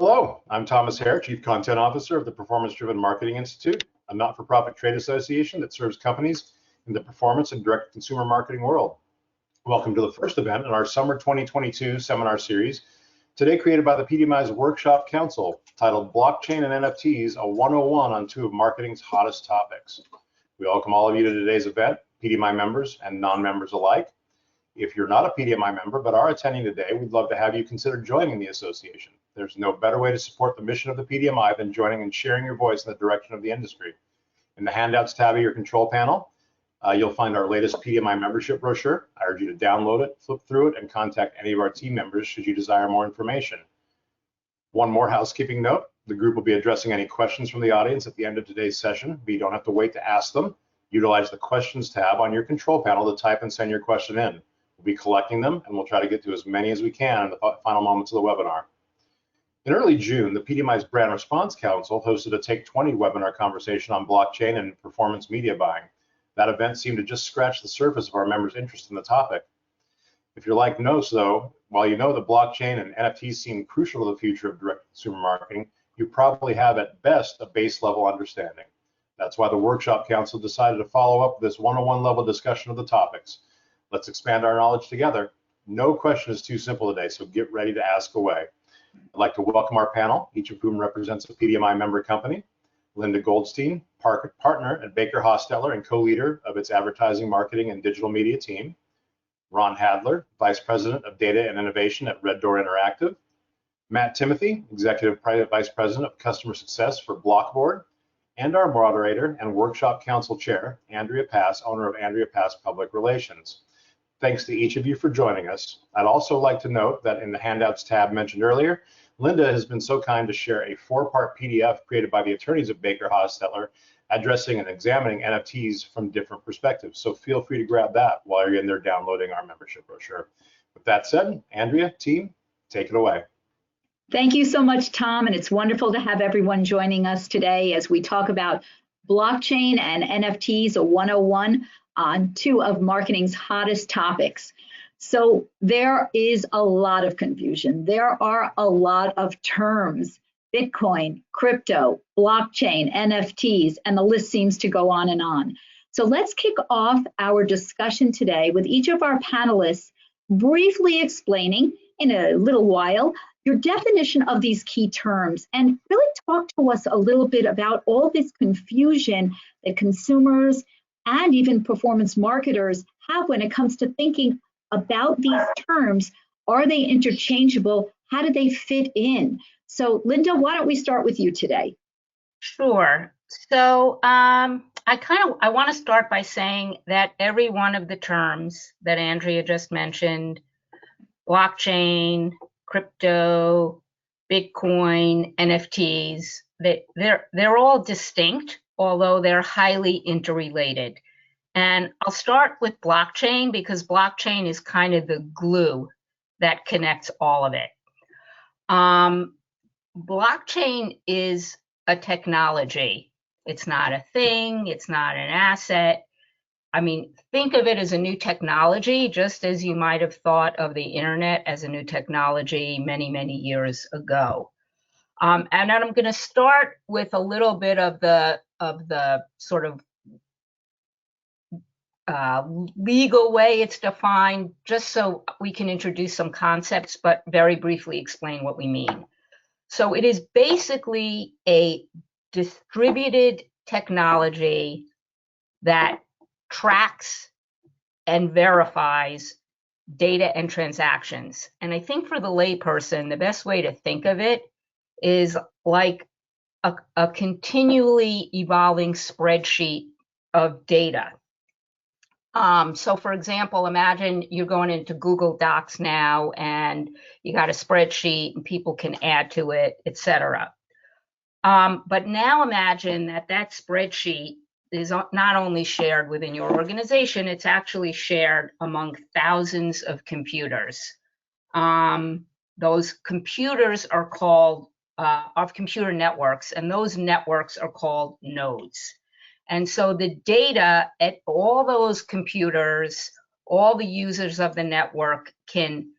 Hello, I'm Thomas Hare, Chief Content Officer of the Performance-Driven Marketing Institute, a not-for-profit trade association that serves companies in the performance and direct-to-consumer marketing world. Welcome to the first event in our Summer 2022 seminar series, today created by the PDMI's Workshop Council, titled Blockchain and NFTs, a 101 on two of marketing's hottest topics. We welcome all of you to today's event, PDMI members and non-members alike. If you're not a PDMI member but are attending today, we'd love to have you consider joining the association. There's no better way to support the mission of the PDMI than joining and sharing your voice in the direction of the industry. In the handouts tab of your control panel, you'll find our latest PDMI membership brochure. I urge you to download it, flip through it, and contact any of our team members should you desire more information. One more housekeeping note, the group will be addressing any questions from the audience at the end of today's session, but you don't have to wait to ask them. Utilize the questions tab on your control panel to type and send your question in. We'll be collecting them, and we'll try to get to as many as we can in the final moments of the webinar. In early June, the PDMI's Brand Response Council hosted a Take 20 webinar conversation on blockchain and performance media buying. That event seemed to just scratch the surface of our members' interest in the topic. If you're like most, though, while you know that blockchain and NFTs seem crucial to the future of direct-to-consumer marketing, you probably have at best a base-level understanding. That's why the Workshop Council decided to follow up this 101 level discussion of the topics. Let's expand our knowledge together. No question is too simple today, so get ready to ask away. I'd like to welcome our panel, each of whom represents a PDMI member company. Linda Goldstein, partner at BakerHostetler and co-leader of its advertising, marketing, and digital media team. Ron Hadler, Vice President of Data and Innovation at Red Door Interactive. Matt Timothy, Executive Vice President of Customer Success for Blockboard. And our moderator and Workshop Council Chair, Andrea Pass, owner of Andrea Pass Public Relations. Thanks to each of you for joining us. I'd also like to note that in the handouts tab mentioned earlier, Linda has been so kind to share a 4-part PDF created by the attorneys at BakerHostetler addressing and examining NFTs from different perspectives. So feel free to grab that while you're in there downloading our membership brochure. With that said, Andrea, team, take it away. Thank you so much, Tom, and it's wonderful to have everyone joining us today as we talk about blockchain and NFTs, a 101 on two of marketing's hottest topics. So there is a lot of confusion. There are a lot of terms: Bitcoin, crypto, blockchain, NFTs, and the list seems to go on and on. So let's kick off our discussion today with each of our panelists briefly explaining in a little while your definition of these key terms and really talk to us a little bit about all this confusion that consumers and even performance marketers have when it comes to thinking about these terms. Are they interchangeable? How do they fit in? So Linda, why don't we start with you today? Sure. So I want to start by saying that every one of the terms that Andrea just mentioned, blockchain, crypto, Bitcoin, NFTs, they're all distinct, although they're highly interrelated. And I'll start with blockchain because blockchain is kind of the glue that connects all of it. Blockchain is a technology. It's not a thing, it's not an asset. I mean, think of it as a new technology, just as you might have thought of the internet as a new technology many, many years ago. And I'm going to start with a little bit of the sort of legal way it's defined, just so we can introduce some concepts, but very briefly explain what we mean. So it is basically a distributed technology that tracks and verifies data and transactions. And I think for the layperson, the best way to think of it is like a continually evolving spreadsheet of data. So for example, imagine you're going into Google Docs now and you got a spreadsheet and people can add to it, etc. But now imagine that spreadsheet is not only shared within your organization, it's actually shared among thousands of computers. Those computers are called computer networks, and those networks are called nodes. And so the data at all those computers, all the users of the network can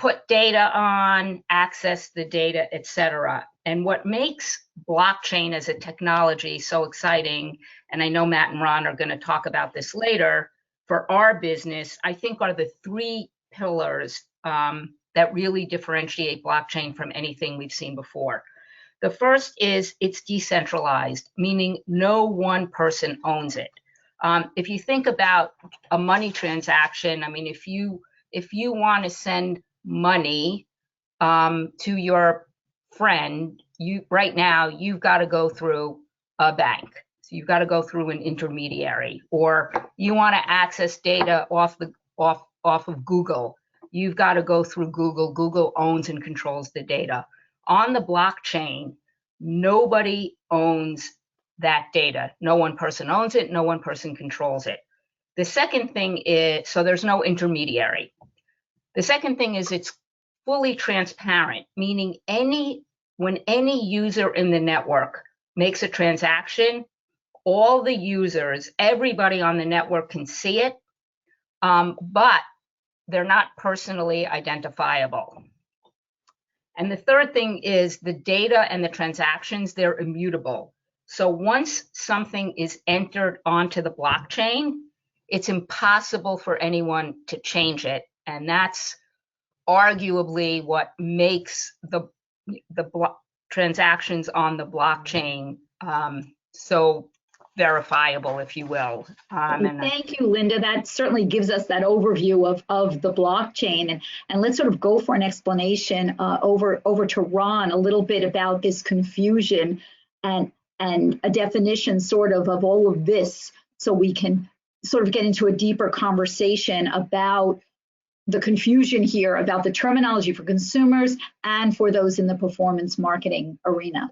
put data on, access the data, etc. And what makes blockchain as a technology so exciting, and I know Matt and Ron are going to talk about this later, for our business, I think are the three pillars that really differentiate blockchain from anything we've seen before. The first is it's decentralized, meaning no one person owns it. If you think about a money transaction, I mean, if you want to send money to your friend, right now you've got to go through a bank. So you've got to go through an intermediary. Or you want to access data off of Google, you've got to go through Google. Google owns and controls the data. On the blockchain, nobody owns that data. No one person owns it. No one person controls it. The second thing is, so there's no intermediary. The second thing is it's fully transparent, meaning when any user in the network makes a transaction, all the users, everybody on the network can see it, but they're not personally identifiable. And the third thing is the data and the transactions, they're immutable. So once something is entered onto the blockchain, it's impossible for anyone to change it. And that's arguably what makes the transactions on the blockchain so verifiable, if you will. Thank you, Linda. That certainly gives us that overview of the blockchain. And let's sort of go for an explanation over to Ron a little bit about this confusion and a definition sort of all of this, so we can sort of get into a deeper conversation about the confusion here about the terminology for consumers and for those in the performance marketing arena.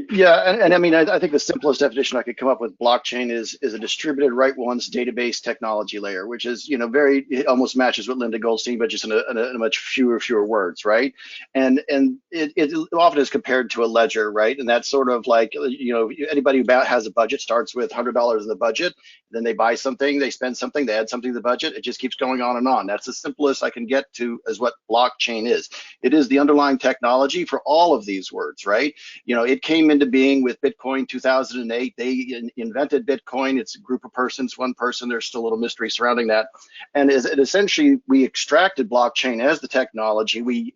Yeah, and I mean, I think the simplest definition I could come up with blockchain is a distributed write-once database technology layer, which is, it almost matches what Linda Goldstein, but just in a much fewer words, right? And it often is compared to a ledger, right? And that's sort of like, anybody who has a budget starts with $100 in the budget, then they buy something, they spend something, they add something to the budget. It just keeps going on and on. That's the simplest I can get to as what blockchain is. It is the underlying technology for all of these words, right? It came into being with Bitcoin 2008. They invented Bitcoin. It's a group of persons, one person. There's still a little mystery surrounding that. And essentially, we extracted blockchain as the technology. We,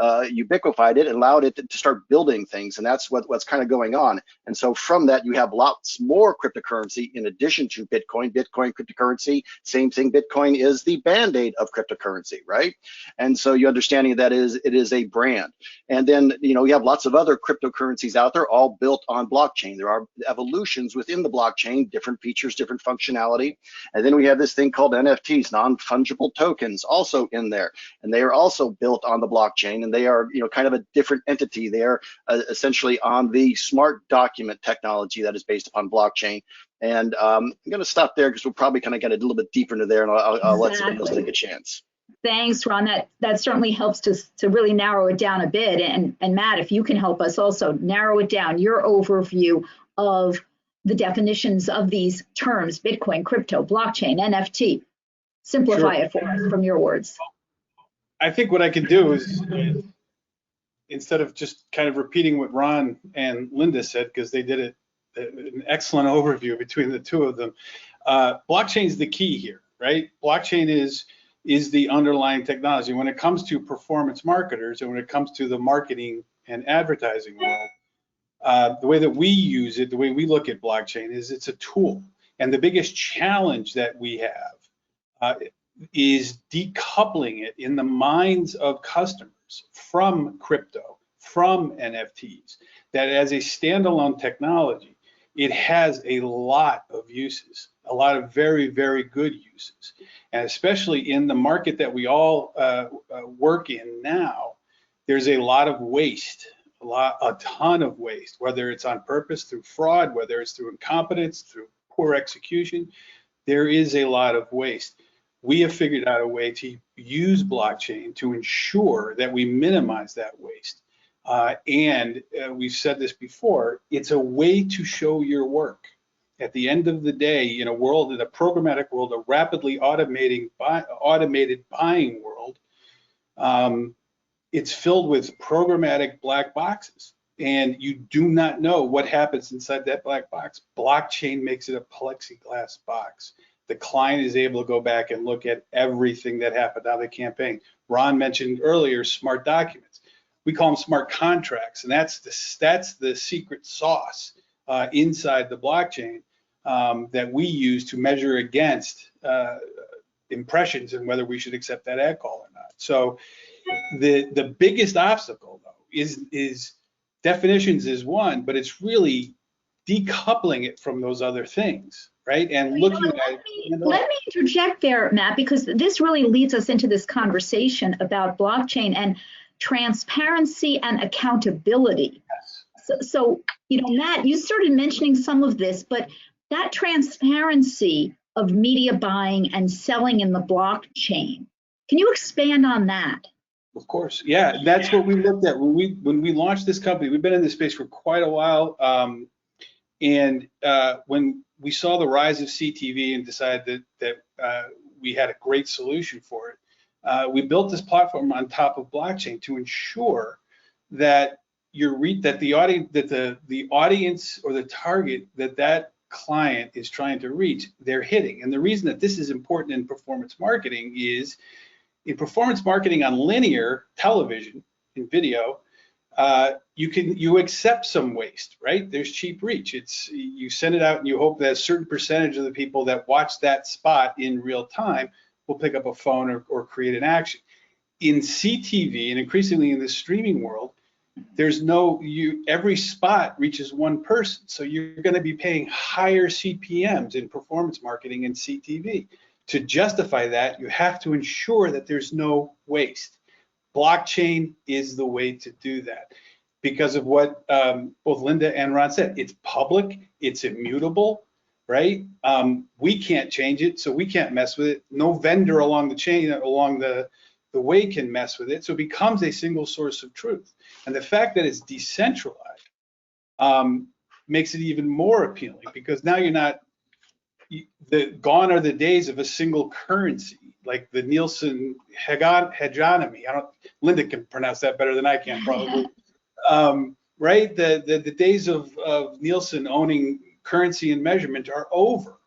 ubiquified it and allowed it to start building things. And that's what's kind of going on. And so from that, you have lots more cryptocurrency in addition to Bitcoin. Bitcoin cryptocurrency, same thing. Bitcoin is the band-aid of cryptocurrency, right? And so your understanding of that is it is a brand. And then, we have lots of other cryptocurrencies out there, all built on blockchain. There are evolutions within the blockchain, different features, different functionality. And then we have this thing called NFTs, non-fungible tokens, also in there. And they are also built on the blockchain, and they are, kind of a different entity. They are essentially on the smart document technology that is based upon blockchain. And I'm going to stop there because we'll probably kind of get a little bit deeper into there, and I'll let somebody else take a chance. Thanks, Ron. That certainly helps to really narrow it down a bit. And Matt, if you can help us also narrow it down, your overview of the definitions of these terms: Bitcoin, crypto, blockchain, NFT. Simplify it for us from your words. I think what I could do is, instead of just kind of repeating what Ron and Linda said, because they did an excellent overview between the two of them, blockchain is the key here, right? Blockchain is the underlying technology. When it comes to performance marketers and when it comes to the marketing and advertising world, the way that we use it, the way we look at blockchain is it's a tool. And the biggest challenge that we have is decoupling it in the minds of customers from crypto, from NFTs, that as a standalone technology, it has a lot of uses, a lot of very, very good uses. And especially in the market that we all work in now, there's a lot of waste, a ton of waste, whether it's on purpose through fraud, whether it's through incompetence, through poor execution, there is a lot of waste. We have figured out a way to use blockchain to ensure that we minimize that waste. And we've said this before, it's a way to show your work. At the end of the day, in a programmatic world, a rapidly automated buying world, it's filled with programmatic black boxes, and you do not know what happens inside that black box. Blockchain makes it a plexiglass box. The client is able to go back and look at everything that happened out of the campaign. Ron mentioned earlier smart documents. We call them smart contracts, and that's the secret sauce inside the blockchain that we use to measure against impressions and whether we should accept that ad call or not. So the biggest obstacle, though, is definitions is one, but it's really decoupling it from those other things, right? And looking at let me interject there, Matt, because this really leads us into this conversation about blockchain and transparency and accountability. Yes. So, Matt, you started mentioning some of this, but that transparency of media buying and selling in the blockchain, can you expand on that? Of course, yeah, that's what we looked at when we launched this company. We've been in this space for quite a while, and when we saw the rise of CTV and decided that we had a great solution for it, we built this platform on top of blockchain to ensure that the audience or the target that client is trying to reach, they're hitting. And the reason that this is important in performance marketing is, in performance marketing on linear television, in video, you accept some waste, right? There's cheap reach. You send it out and you hope that a certain percentage of the people that watch that spot in real time will pick up a phone or create an action. In CTV, and increasingly in the streaming world, every spot reaches one person. So you're going to be paying higher CPMs in performance marketing and CTV. To justify that, you have to ensure that there's no waste. Blockchain is the way to do that because of what both Linda and Ron said. It's public, it's immutable, right? We can't change it, so we can't mess with it. No vendor along the chain, along the way can mess with it. So it becomes a single source of truth. And the fact that it's decentralized makes it even more appealing, because now you're not, gone are the days of a single currency, like the Nielsen hegemony. Linda can pronounce that better than I can, probably. Right? The days of Nielsen owning currency and measurement are over.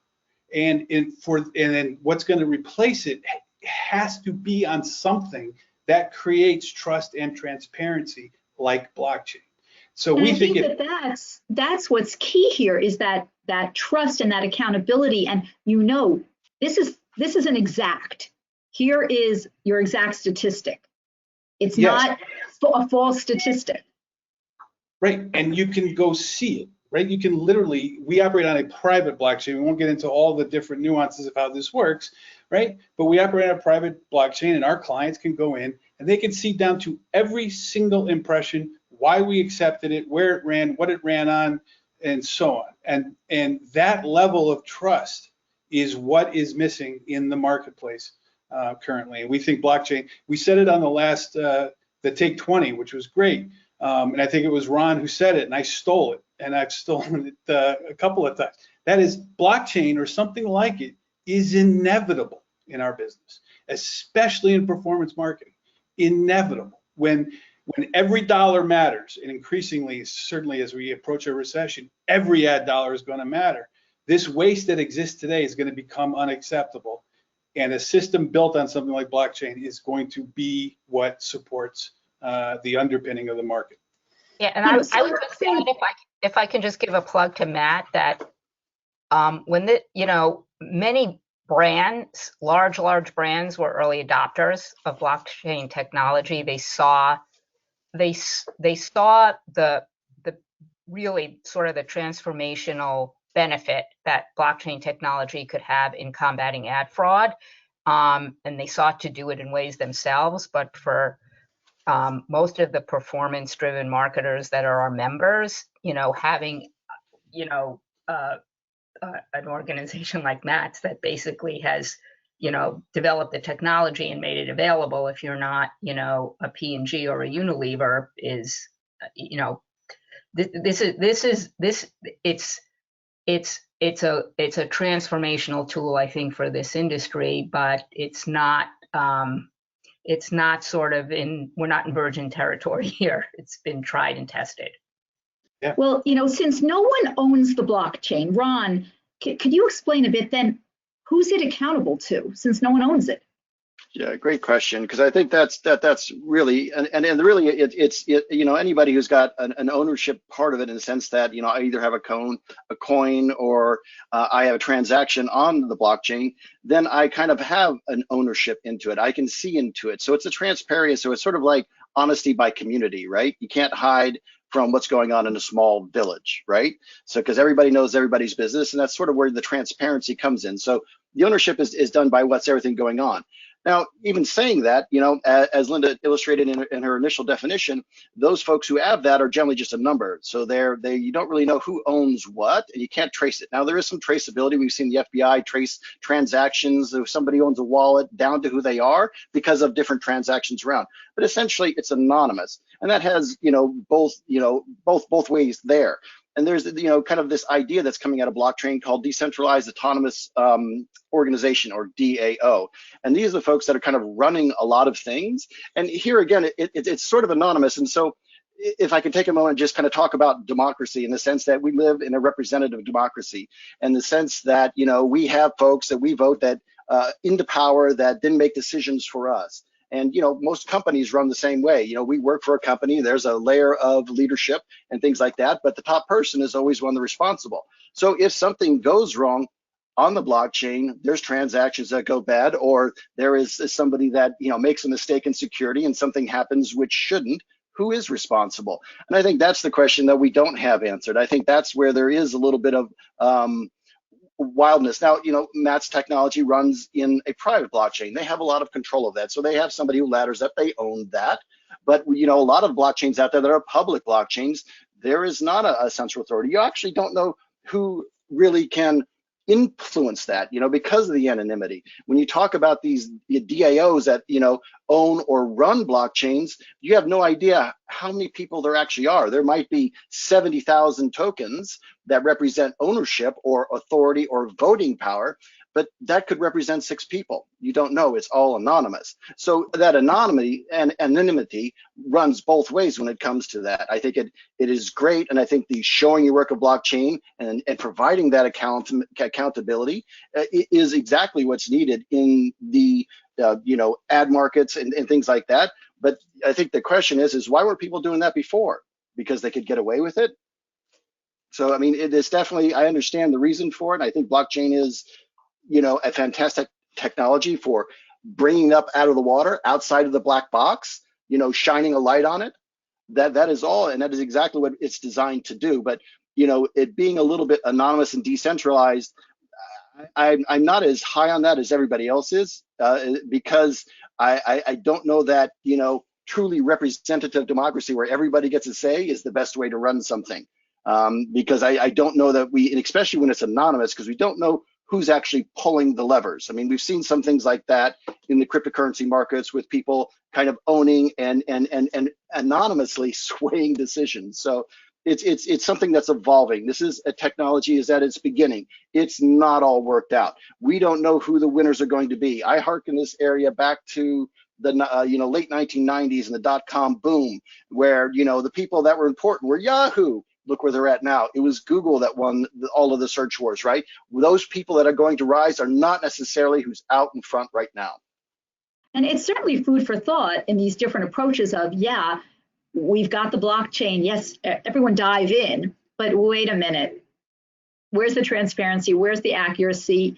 And then what's going to replace it has to be on something that creates trust and transparency, like blockchain. So we think that's what's key here, is that trust and that accountability. And this isn't exact. Here is your exact statistic. It's not a false statistic. Right, and you can go see it, right? You can literally, we operate on a private blockchain. We won't get into all the different nuances of how this works, right? But we operate on a private blockchain, and our clients can go in and they can see down to every single impression, why we accepted it, where it ran, what it ran on, and so on. And that level of trust is what is missing in the marketplace currently. And we think blockchain, we said it on the last, the Take 20, which was great. And I think it was Ron who said it, and I stole it, and I've stolen it a couple of times. That is, blockchain or something like it is inevitable in our business, especially in performance marketing. Inevitable. When every dollar matters, and increasingly, certainly as we approach a recession, every ad dollar is going to matter. This waste that exists today is going to become unacceptable, and a system built on something like blockchain is going to be what supports the underpinning of the market. Yeah, and I would just say, if I can just give a plug to Matt, that many brands, large brands, were early adopters of blockchain technology. They saw the really sort of the transformational benefit that blockchain technology could have in combating ad fraud, and they sought to do it in ways themselves. But for most of the performance-driven marketers that are our members, having an organization like Matt's that basically has developed the technology and made it available, if you're not a P&G or a Unilever, is a transformational tool, I think, for this industry, but it's not sort of we're not in virgin territory here. It's been tried and tested. Yeah. Well, since no one owns the blockchain, Ron, could you explain a bit then, who's it accountable to since no one owns it? Yeah, great question, because I think that's really and really it's anybody who's got an ownership part of it, in the sense that I either have a coin or I have a transaction on the blockchain, then I kind of have an ownership into it. I can see into it. So it's a transparency. So it's sort of like honesty by community, right? You can't hide from what's going on in a small village, right? So because everybody knows everybody's business, and that's sort of where the transparency comes in. So the ownership is done by what's everything going on. Now, even saying that, as Linda illustrated in her initial definition, those folks who have that are generally just a number. So you don't really know who owns what, and you can't trace it. Now, there is some traceability. We've seen the FBI trace transactions. If somebody owns a wallet, down to who they are because of different transactions around. But essentially, it's anonymous, and that has both ways there. And there's kind of this idea that's coming out of blockchain called decentralized autonomous organization, or DAO. And these are the folks that are kind of running a lot of things. And here again, it's sort of anonymous. And so if I could take a moment and just kind of talk about democracy, in the sense that we live in a representative democracy, and the sense that we have folks that we vote that into power that then make decisions for us. And most companies run the same way. We work for a company, there's a layer of leadership and things like that, but the top person is always one that's responsible. So if something goes wrong on the blockchain, there's transactions that go bad, or there is somebody that makes a mistake in security and something happens which shouldn't, who is responsible? And I think that's the question that we don't have answered. I think that's where there is a little bit of wildness. Now, Matt's technology runs in a private blockchain. They have a lot of control of that. So they have somebody who ladders up, they own that. But, a lot of blockchains out there that are public blockchains, there is not a central authority. You actually don't know who really can influence that, because of the anonymity. When you talk about these DAOs that, own or run blockchains, you have no idea how many people there actually are. There might be 70,000 tokens that represent ownership or authority or voting power, but that could represent 6 people. You don't know, it's all anonymous. So that anonymity runs both ways when it comes to that. I think it is great, and I think the showing your work of blockchain and providing that accountability is exactly what's needed in the ad markets and things like that. But I think the question is why were people doing that before? Because they could get away with it? So, I mean, it is definitely, I understand the reason for it. I think blockchain is, a fantastic technology for bringing up out of the water, outside of the black box, shining a light on it. That is all, and that is exactly what it's designed to do. But, it being a little bit anonymous and decentralized, I'm not as high on that as everybody else is, because I don't know that, truly representative democracy where everybody gets a say is the best way to run something. Because I don't know that and especially when it's anonymous, because we don't know who's actually pulling the levers. I mean, we've seen some things like that in the cryptocurrency markets with people kind of owning and anonymously swaying decisions. So it's something that's evolving. This is a technology is at its beginning. It's not all worked out. We don't know who the winners are going to be. I hearken this area back to the late 1990s and the dot-com boom, where the people that were important were Yahoo. Look where they're at now. It was Google that won all of the search wars, right? Those people that are going to rise are not necessarily who's out in front right now. And it's certainly food for thought in these different approaches of, we've got the blockchain. Yes, everyone dive in, but wait a minute. Where's the transparency? Where's the accuracy?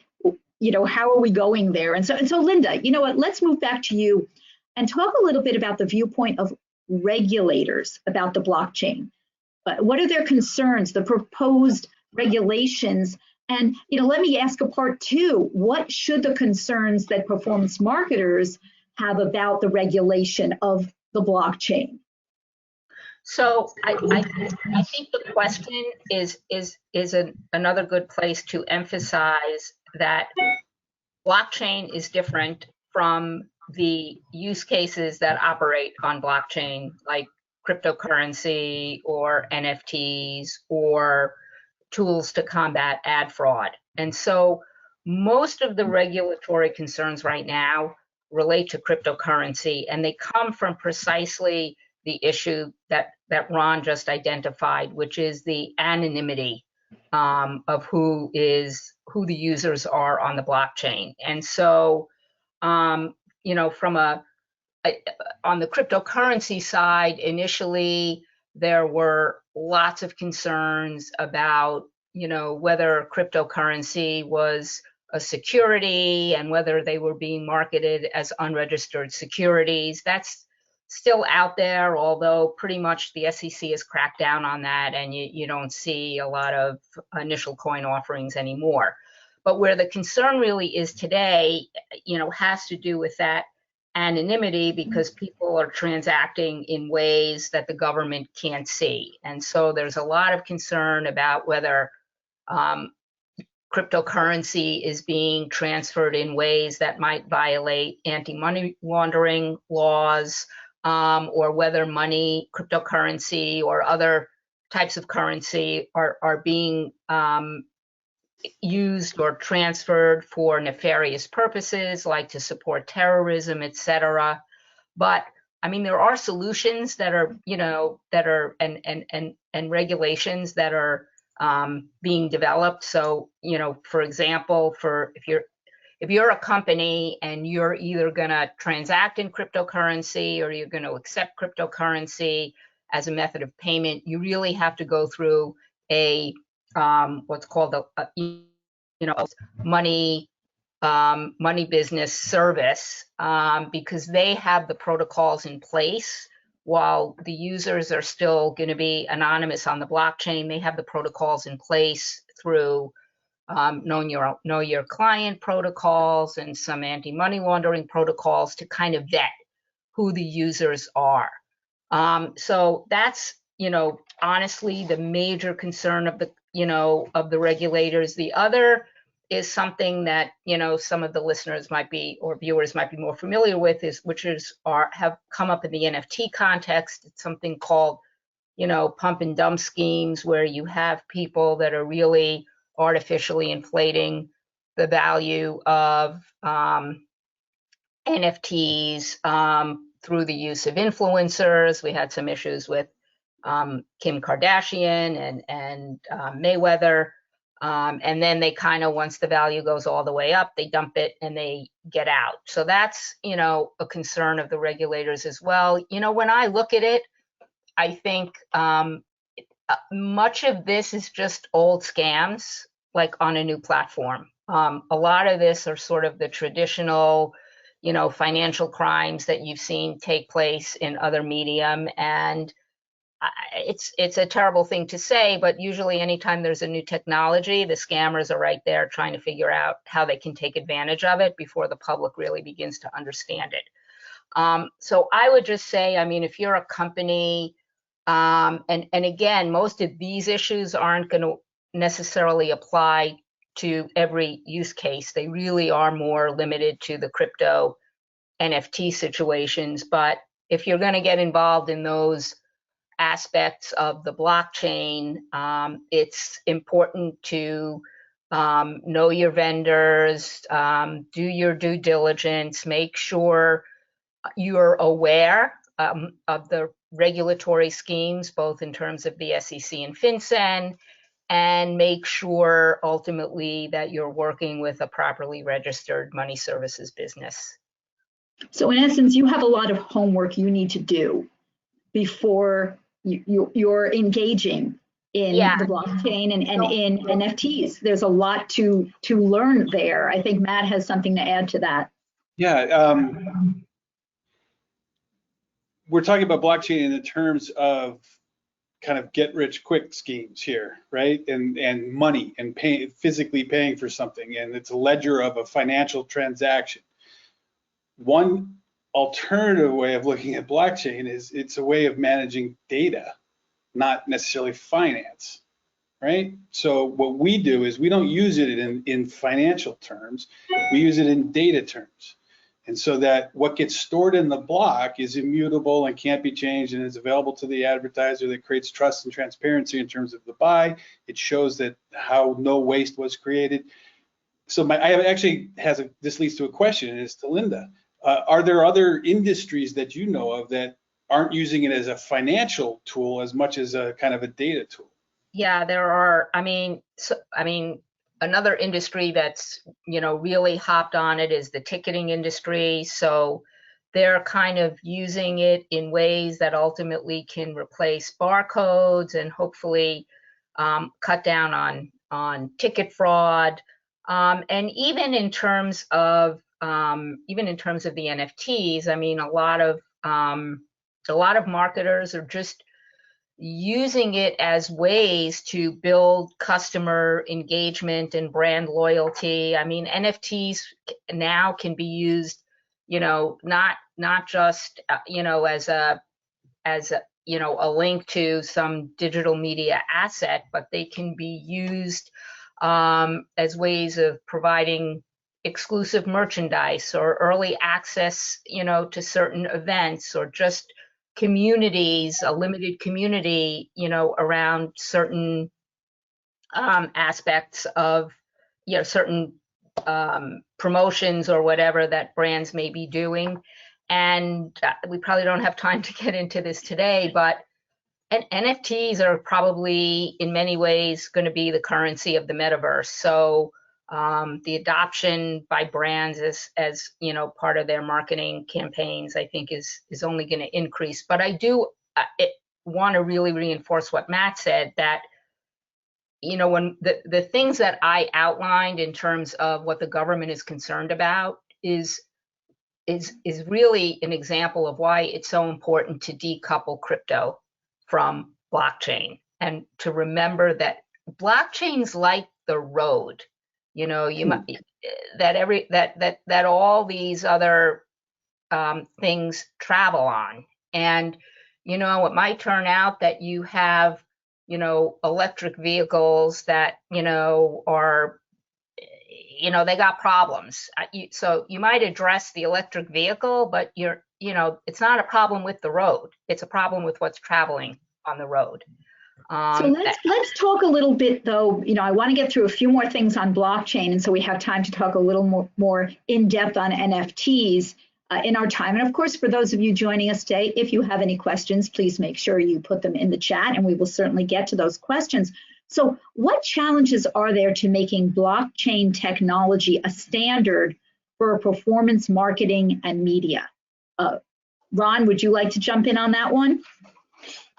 How are we going there? And so Linda, you know what? Let's move back to you and talk a little bit about the viewpoint of regulators about the blockchain. What are their concerns, the proposed regulations? And, let me ask a part 2. What should the concerns that performance marketers have about the regulation of the blockchain? So I think the question is another good place to emphasize that blockchain is different from the use cases that operate on blockchain, like cryptocurrency or NFTs or tools to combat ad fraud. And so most of the regulatory concerns right now relate to cryptocurrency, and they come from precisely the issue that Ron just identified, which is the anonymity of who the users are on the blockchain. And so, you know, on the cryptocurrency side, initially there were lots of concerns about, you know, whether cryptocurrency was a security and whether they were being marketed as unregistered securities. That's still out there, although pretty much the SEC has cracked down on that, and you don't see a lot of initial coin offerings anymore. But where the concern really is today, you know, has to do with that anonymity, because people are transacting in ways that the government can't see. And so there's a lot of concern about whether cryptocurrency is being transferred in ways that might violate anti-money laundering laws, or whether cryptocurrency or other types of currency are being used or transferred for nefarious purposes, like to support terrorism, etc. But I mean, there are solutions that are, you know, that are and regulations that are being developed. So, you know, for example, if you're a company and you're either going to transact in cryptocurrency or you're going to accept cryptocurrency as a method of payment, you really have to go through a what's called a you know, money business service, because they have the protocols in place. While the users are still going to be anonymous on the blockchain, they have the protocols in place through know your client protocols and some anti-money laundering protocols to kind of vet who the users are. So that's, you know, honestly the major concern of the, you know, of the regulators. The other is something that, you know, some of the listeners might be, or viewers might be more familiar with, have come up in the NFT context. It's something called, you know, pump and dump schemes, where you have people that are really artificially inflating the value of NFTs through the use of influencers. We had some issues with Kim Kardashian and Mayweather. And then they kind of, once the value goes all the way up, they dump it and they get out. So that's, you know, a concern of the regulators as well. You know, when I look at it, I think much of this is just old scams, like on a new platform. A lot of this are sort of the traditional, you know, financial crimes that you've seen take place in other medium. And it's a terrible thing to say, but usually anytime there's a new technology, the scammers are right there trying to figure out how they can take advantage of it before the public really begins to understand it. So I would just say, I mean, if you're a company, and again, most of these issues aren't going to necessarily apply to every use case. They really are more limited to the crypto NFT situations. But if you're going to get involved in those aspects of the blockchain, it's important to know your vendors, do your due diligence, make sure you're aware of the regulatory schemes, both in terms of the SEC and FinCEN, and make sure ultimately that you're working with a properly registered money services business. So in essence, you have a lot of homework you need to do before you're engaging in the blockchain and in NFTs. There's a lot to learn there. I think Matt has something to add to that. Yeah, we're talking about blockchain in the terms of kind of get rich quick schemes here, right? And money and physically paying for something, and it's a ledger of a financial transaction. One alternative way of looking at blockchain is it's a way of managing data, not necessarily finance, right? So what we do is we don't use it in financial terms, we use it in data terms. And so that what gets stored in the block is immutable and can't be changed and is available to the advertiser. That creates trust and transparency in terms of the buy. It shows that how no waste was created. So this leads to a question, and it's to Linda. Are there other industries that you know of that aren't using it as a financial tool as much as a kind of a data tool? Yeah, there are. Another industry that's, really hopped on it is the ticketing industry. So they're kind of using it in ways that ultimately can replace barcodes and hopefully cut down on ticket fraud. And even in terms of the NFTs, a lot of marketers are just using it as ways to build customer engagement and brand loyalty. NFTs now can be used, not just as a link to some digital media asset, but they can be used as ways of providing exclusive merchandise or early access, to certain events, or just communities, a limited community, around certain aspects of, certain promotions or whatever that brands may be doing. And we probably don't have time to get into this today, but NFTs are probably in many ways going to be the currency of the metaverse. So the adoption by brands as part of their marketing campaigns, I think is only going to increase. But I do want to really reinforce what Matt said, that when the things that I outlined in terms of what the government is concerned about is really an example of why it's so important to decouple crypto from blockchain, and to remember that blockchain's like the road. That all these other things travel on, and it might turn out that you have electric vehicles that are they got problems. So you might address the electric vehicle, but it's not a problem with the road. It's a problem with what's traveling on the road. So let's talk a little bit, though. I want to get through a few more things on blockchain, and so we have time to talk a little more in depth on NFTs in our time. And of course, for those of you joining us today, if you have any questions, please make sure you put them in the chat, and we will certainly get to those questions. So what challenges are there to making blockchain technology a standard for performance marketing and media? Ron, would you like to jump in on that one?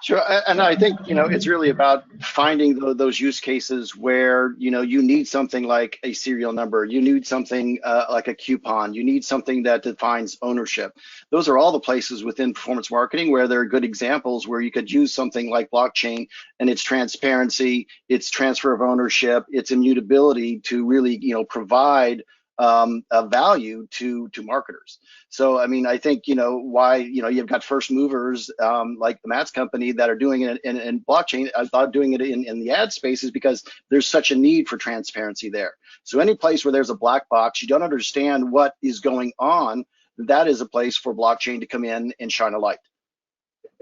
Sure, and I think it's really about finding those use cases where you need something like a serial number, you need something like a coupon, you need something that defines ownership. Those are all the places within performance marketing where there are good examples where you could use something like blockchain and its transparency, its transfer of ownership, its immutability to really provide a value to marketers. So I think why you've got first movers like the Matt's company that are doing it in blockchain. I thought doing it in the ad space is because there's such a need for transparency there. So any place where there's a black box, you don't understand what is going on, that is a place for blockchain to come in and shine a light.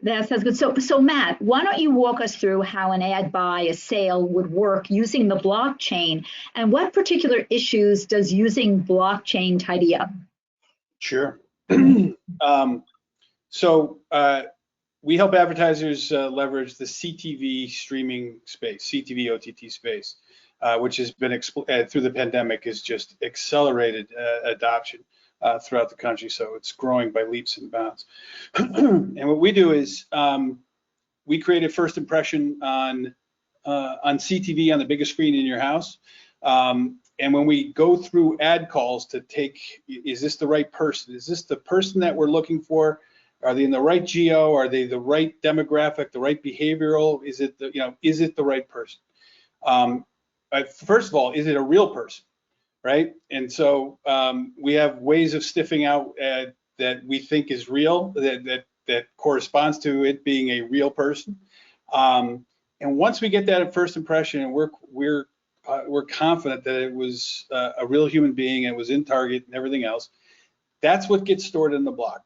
That sounds good. So Matt, why don't you walk us through how an ad buy, a sale would work using the blockchain, and what particular issues does using blockchain tidy up? Sure. So we help advertisers leverage the CTV streaming space, CTV OTT space, which has been through the pandemic has just accelerated adoption throughout the country. So it's growing by leaps and bounds. And what we do is we create a first impression on CTV on the biggest screen in your house. And when we go through ad calls to take, is this the right person? Is this the person that we're looking for? Are they in the right geo? Are they the right demographic, the right behavioral? Is it is it the right person? First of all, is it a real person, right? And so we have ways of sniffing out that we think is real, that corresponds to it being a real person. And once we get that first impression, and we're confident that it was a real human being and was in target and everything else, That's what gets stored in the block,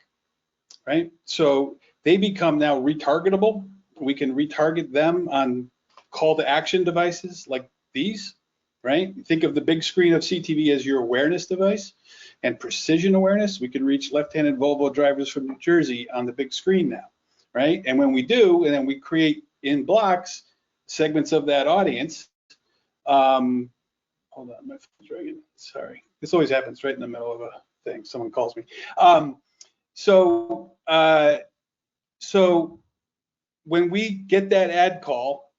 right? So they become now retargetable. We can retarget them on call to action devices like these, right? Think of the big screen of CTV as your awareness device and precision awareness. We can reach left-handed Volvo drivers from New Jersey on the big screen now, right? And when we do, and then we create in blocks segments of that audience. Hold on, my phone's ringing. Sorry, this always happens right in the middle of a thing. Someone calls me. So when we get that ad call,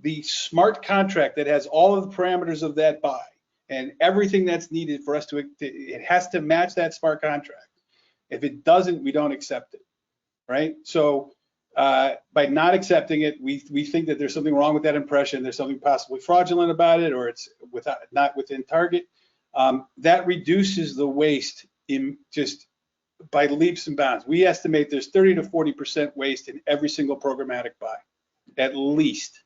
the smart contract that has all of the parameters of that buy and everything that's needed for us it has to match that smart contract. If it doesn't, we don't accept it, right? So by not accepting it, we think that there's something wrong with that impression. There's something possibly fraudulent about it, or it's not within target. That reduces the waste in just by leaps and bounds. We estimate there's 30 to 40% waste in every single programmatic buy, at least.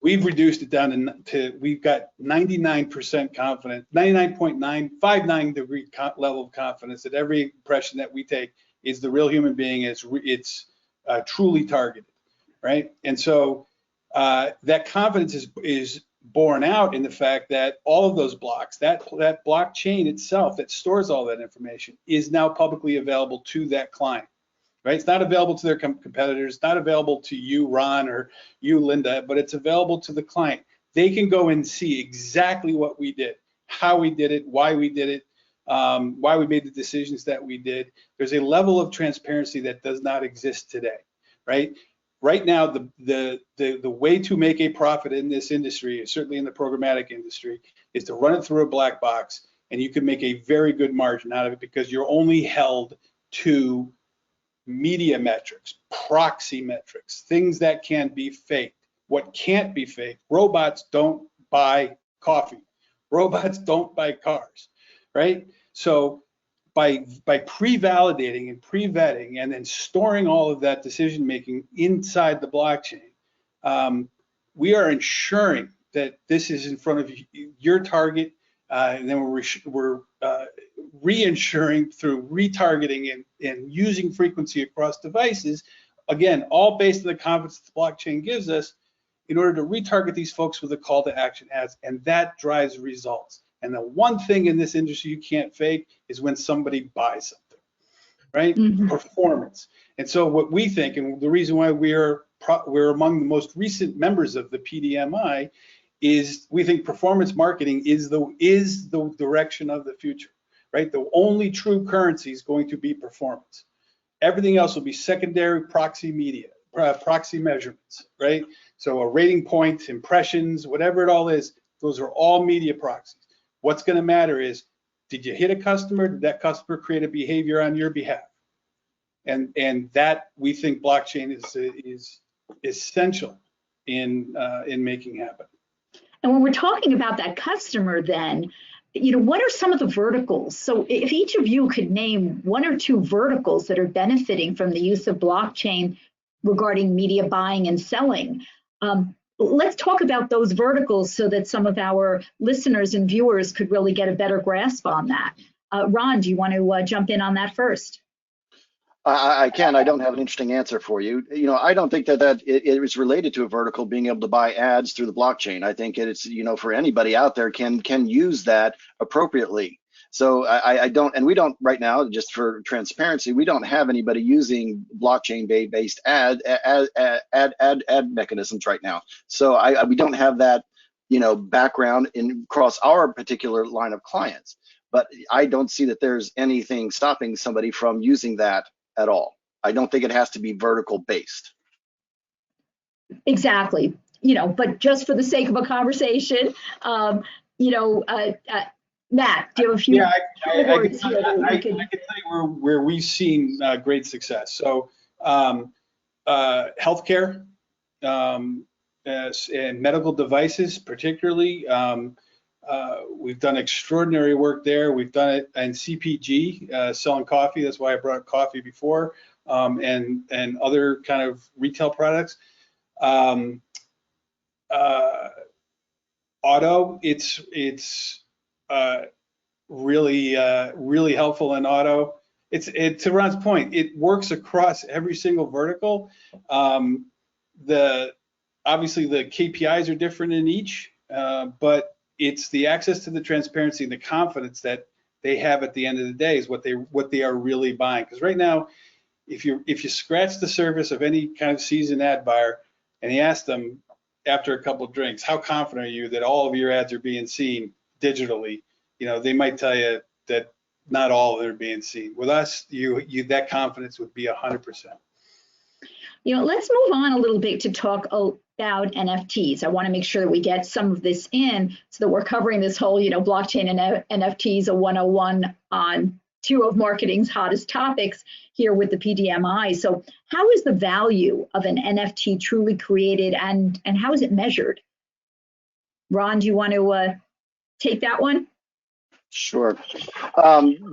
We've reduced it down to we've got 99% confidence, 99.959 degree level of confidence that every impression that we take is the real human being. It's truly targeted, right? And so that confidence is borne out in the fact that all of those blocks, that blockchain itself that stores all that information is now publicly available to that client, right? It's not available to their competitors, not available to you, Ron, or you, Linda, but it's available to the client. They can go and see exactly what we did, how we did it, why we did it, why we made the decisions that we did. There's a level of transparency that does not exist today, right? Right now, the way to make a profit in this industry, certainly in the programmatic industry, is to run it through a black box, and you can make a very good margin out of it because you're only held to media metrics, proxy metrics, things that can be faked. What can't be faked, robots don't buy coffee. Robots don't buy cars, right? So by pre-validating and pre-vetting and then storing all of that decision-making inside the blockchain, we are ensuring that this is in front of your target, and then we're reinsuring through retargeting and using frequency across devices, again, all based on the confidence the blockchain gives us in order to retarget these folks with a call to action ads, and that drives results. And the one thing in this industry you can't fake is when somebody buys something, right? Mm-hmm. Performance. And so what we think, and the reason why we're among the most recent members of the PDMI, is we think performance marketing is the direction of the future, right? The only true currency is going to be performance. Everything else will be secondary proxy media, proxy measurements, right? So a rating point, impressions, whatever it all is, those are all media proxies. What's going to matter is, did you hit a customer? Did that customer create a behavior on your behalf? And that we think blockchain is essential in making happen. And when we're talking about that customer, then, what are some of the verticals? So if each of you could name one or two verticals that are benefiting from the use of blockchain regarding media buying and selling, let's talk about those verticals so that some of our listeners and viewers could really get a better grasp on that. Ron, do you want to jump in on that first? I can. I don't have an interesting answer for you. I don't think that it is related to a vertical being able to buy ads through the blockchain. I think it's, for anybody out there can use that appropriately. So I don't, and we don't right now, just for transparency, we don't have anybody using blockchain-based ad mechanisms right now. So we don't have that, background across our particular line of clients. But I don't see that there's anything stopping somebody from using that at all. I don't think it has to be vertical based. Exactly. But just for the sake of a conversation, Matt, do you have a few words here that I can tell you where we've seen great success. So healthcare and medical devices, particularly, we've done extraordinary work there. We've done it in CPG, selling coffee. That's why I brought coffee before, and other kind of retail products. Auto, it's really helpful in auto. To Ron's point, it works across every single vertical. Obviously the KPIs are different in each, but it's the access to the transparency and the confidence that they have at the end of the day is what they are really buying. Because right now, if you scratch the surface of any kind of seasoned ad buyer and you ask them after a couple of drinks, how confident are you that all of your ads are being seen digitally? They might tell you that not all of them are being seen. With us, that confidence would be 100%. Let's move on a little bit to talk about NFTs. I want to make sure that we get some of this in so that we're covering this whole, blockchain and NFTs, a 101 on two of marketing's hottest topics here with the PDMI. So how is the value of an NFT truly created and how is it measured? Ron, do you want to take that one? Sure.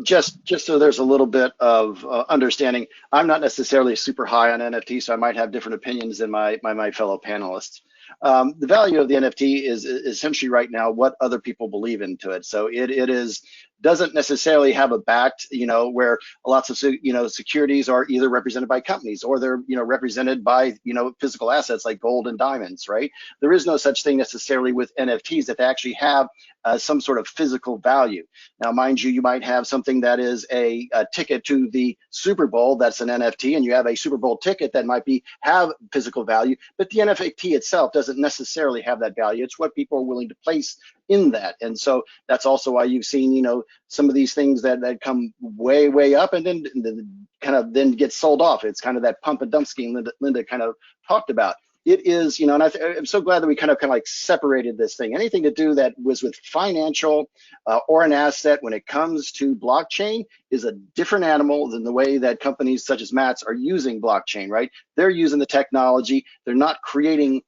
Just so there's a little bit of understanding, I'm not necessarily super high on NFT, so I might have different opinions than my fellow panelists. The value of the NFT is essentially right now what other people believe into it. So it doesn't necessarily have a backed, where lots of, securities are either represented by companies or they're, represented by, physical assets like gold and diamonds, right? There is no such thing necessarily with NFTs that they actually have some sort of physical value. Now, mind you, you might have something that is a ticket to the Super Bowl that's an NFT, and you have a Super Bowl ticket that might have physical value, but the NFT itself doesn't necessarily have that value. It's what people are willing to place in that. And so that's also why you've seen, some of these things that come way up and then kind of get sold off. It's kind of that pump and dump scheme Linda kind of talked about. It is, and I'm so glad that we kind of like separated this thing. Anything to do that was with financial or an asset when it comes to blockchain is a different animal than the way that companies such as Matt's are using blockchain, right? They're using the technology. They're not creating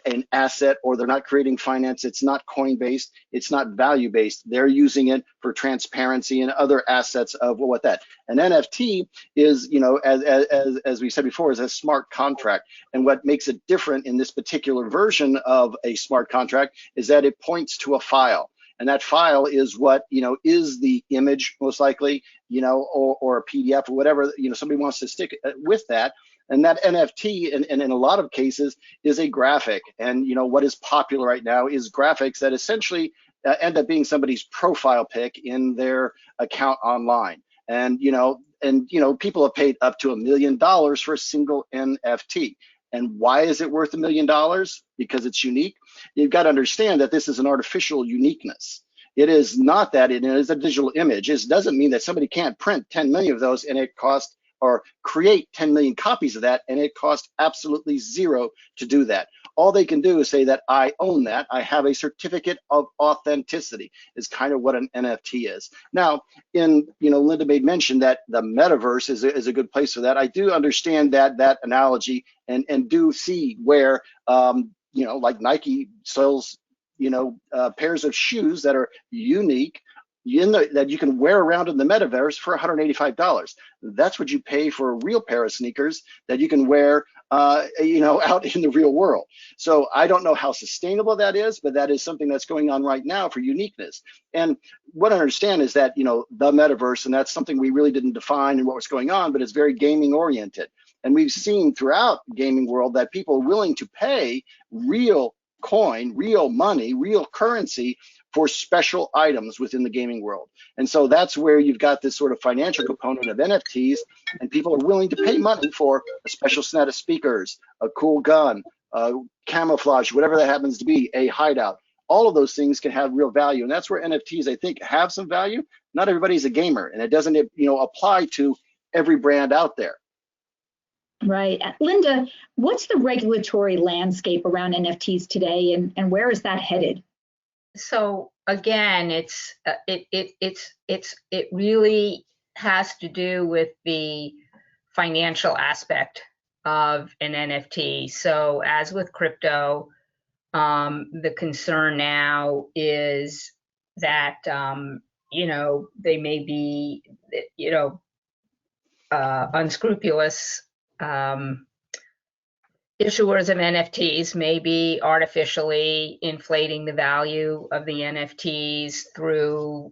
an asset or they're not creating finance. It's not coin based. It's not value based. They're using it for transparency and other assets of what that. An NFT is, as we said before, is a smart contract. And what makes it different in this particular version of a smart contract is that it points to a file. And that file is what, is the image most likely, or a PDF or whatever, somebody wants to stick with that. And that NFT, in a lot of cases, is a graphic. And what is popular right now is graphics that essentially end up being somebody's profile pic in their account online. And people have paid up to $1 million for a single NFT. And why is it worth $1 million? Because it's unique. You've got to understand that this is an artificial uniqueness. It is not that it is a digital image. It doesn't mean that somebody can't print 10 million of those and it costs or create 10 million copies of that, and it costs absolutely zero to do that. All they can do is say that I own that. I have a certificate of authenticity is kind of what an NFT is. Now, Linda made mention that the metaverse is a good place for that. I do understand that analogy and do see where, like Nike sells, pairs of shoes that are unique, that you can wear around in the metaverse for $185. That's what you pay for a real pair of sneakers that you can wear, out in the real world. So I don't know how sustainable that is, but that is something that's going on right now for uniqueness. And what I understand is that, the metaverse, and that's something we really didn't define in what was going on, but it's very gaming oriented. And we've seen throughout the gaming world that people are willing to pay real coin, real money, real currency for special items within the gaming world. And so that's where you've got this sort of financial component of NFTs, and people are willing to pay money for a special set of speakers, a cool gun, camouflage, whatever that happens to be, a hideout. All of those things can have real value. And that's where NFTs, I think, have some value. Not everybody's a gamer, and it doesn't, apply to every brand out there. Right. Linda, what's the regulatory landscape around NFTs today, and where is that headed? So again, it really has to do with the financial aspect of an NFT. So as with crypto, the concern now is that they may be unscrupulous issuers of NFTs may be artificially inflating the value of the NFTs through,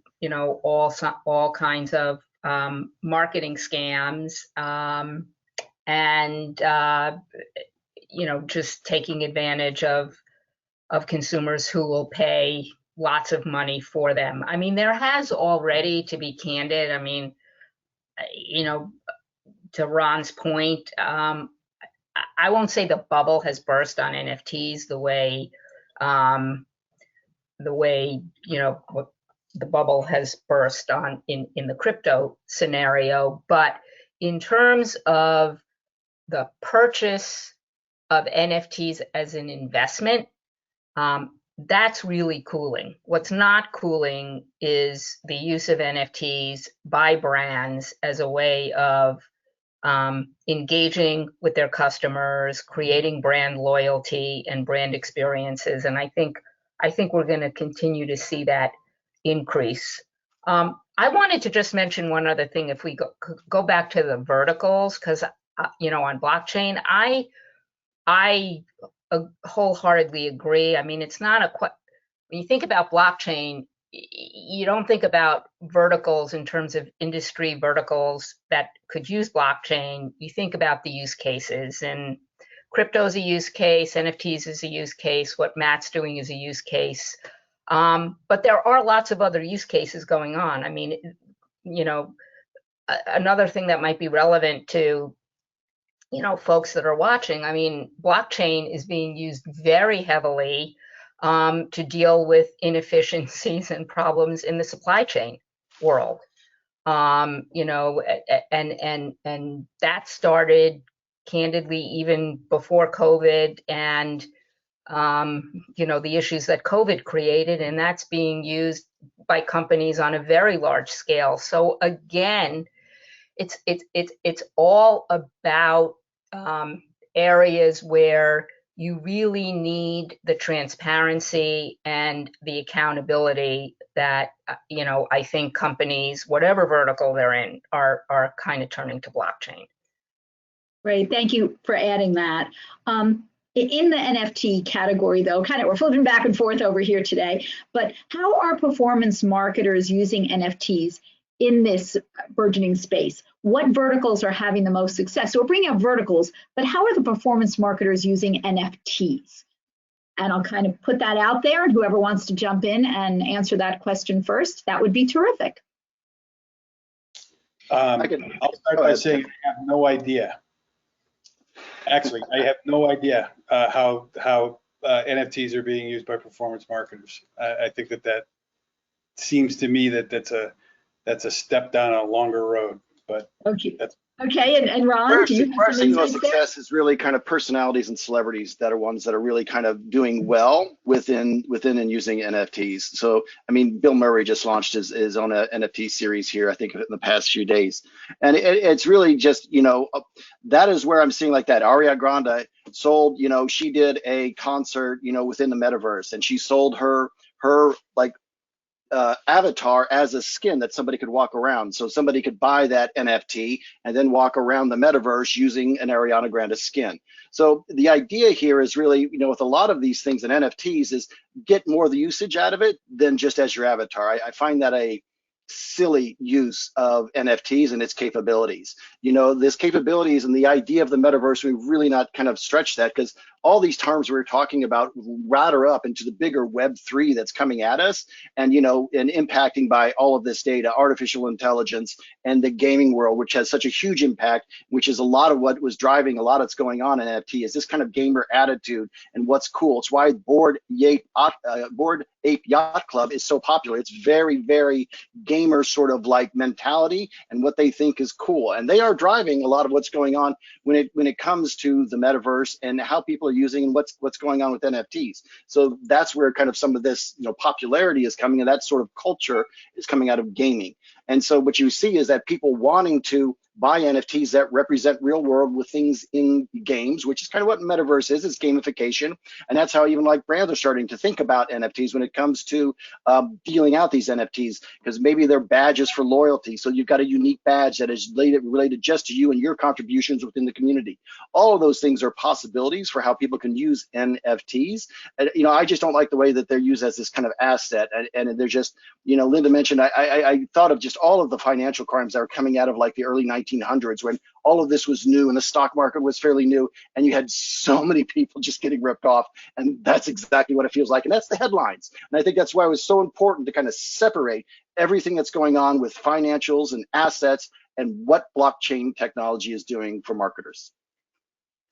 all kinds of marketing scams, and just taking advantage of consumers who will pay lots of money for them. I mean, there has already, to be candid, I mean, to Ron's point, I won't say the bubble has burst on NFTs the way the bubble has burst on in the crypto scenario, but in terms of the purchase of NFTs as an investment, that's really cooling. What's not cooling is the use of NFTs by brands as a way of engaging with their customers, creating brand loyalty and brand experiences. And I think we're going to continue to see that increase. I wanted to just mention one other thing. If we go back to the verticals, because on blockchain, I wholeheartedly agree. I mean, it's not when you think about blockchain, you don't think about verticals in terms of industry verticals that could use blockchain. You think about the use cases, and crypto is a use case, NFTs is a use case, what Matt's doing is a use case. But there are lots of other use cases going on. I mean, another thing that might be relevant to folks that are watching, I mean, blockchain is being used very heavily to deal with inefficiencies and problems in the supply chain world. And that started candidly even before COVID, and the issues that COVID created, and that's being used by companies on a very large scale. So again, it's all about areas where you really need the transparency and the accountability that I think companies, whatever vertical they're in, are kind of turning to blockchain. Great, thank you for adding that. In the NFT category, though, we're flipping back and forth over here today, but how are performance marketers using NFTs in this burgeoning space? What verticals are having the most success? So we're bringing up verticals, but how are the performance marketers using NFTs? And I'll kind of put that out there, and whoever wants to jump in and answer that question first, that would be terrific. I'll start by saying I have no idea. Actually, I have no idea how NFTs are being used by performance marketers. I think that seems to me that's a step down a longer road. But okay. And Ron, do you have some insights there? Success is really kind of personalities and celebrities that are ones that are really kind of doing well within and using NFTs. So, I mean, Bill Murray just launched his own NFT series here, I think, in the past few days. And it's really just, that is where I'm seeing like that. Ariana Grande sold, she did a concert, within the metaverse, and she sold her like avatar as a skin that somebody could walk around. So somebody could buy that NFT and then walk around the metaverse using an Ariana Grande skin. So the idea here is really, with a lot of these things in NFTs is get more of the usage out of it than just as your avatar. I find that a silly use of NFTs and its capabilities. This capabilities and the idea of the metaverse, we've really not kind of stretched that, because all these terms we're talking about ladder up into the bigger Web3 that's coming at us, and and impacting by all of this data, artificial intelligence, and the gaming world, which has such a huge impact, which is a lot of what was driving a lot of what's going on in NFT, is this kind of gamer attitude and what's cool. It's why Bored Ape Yacht Club is so popular. It's very, very gamer sort of like mentality and what they think is cool, and they are driving a lot of what's going on when it comes to the metaverse and how people are using and what's going on with NFTs. So that's where kind of some of this popularity is coming, and that sort of culture is coming out of gaming. And so what you see is that people wanting to buy NFTs that represent real world with things in games, which is kind of what metaverse is. It's gamification. And that's how even like brands are starting to think about NFTs when it comes to dealing out these NFTs, because maybe they're badges for loyalty. So you've got a unique badge that is related just to you and your contributions within the community. All of those things are possibilities for how people can use NFTs. And, you know, I just don't like the way that they're used as this kind of asset. And they're just, you know, Linda mentioned, I thought of just all of the financial crimes that were coming out of like the early 1900s when all of this was new and the stock market was fairly new, and you had so many people just getting ripped off. And that's exactly what it feels like. And that's the headlines. And I think that's why it was so important to kind of separate everything that's going on with financials and assets and what blockchain technology is doing for marketers.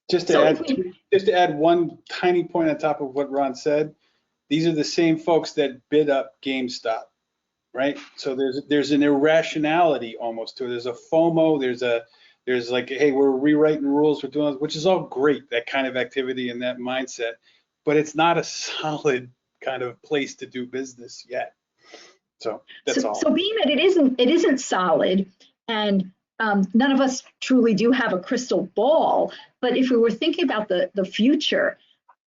Just to add one tiny point on top of what Ron said, these are the same folks that bid up GameStop, right? So there's an irrationality almost to it. There's a FOMO. There's like, hey, we're rewriting rules, we're doing, which is all great, that kind of activity and that mindset, but it's not a solid kind of place to do business yet. So that's all. So being that it isn't solid, and none of us truly do have a crystal ball, but if we were thinking about the future,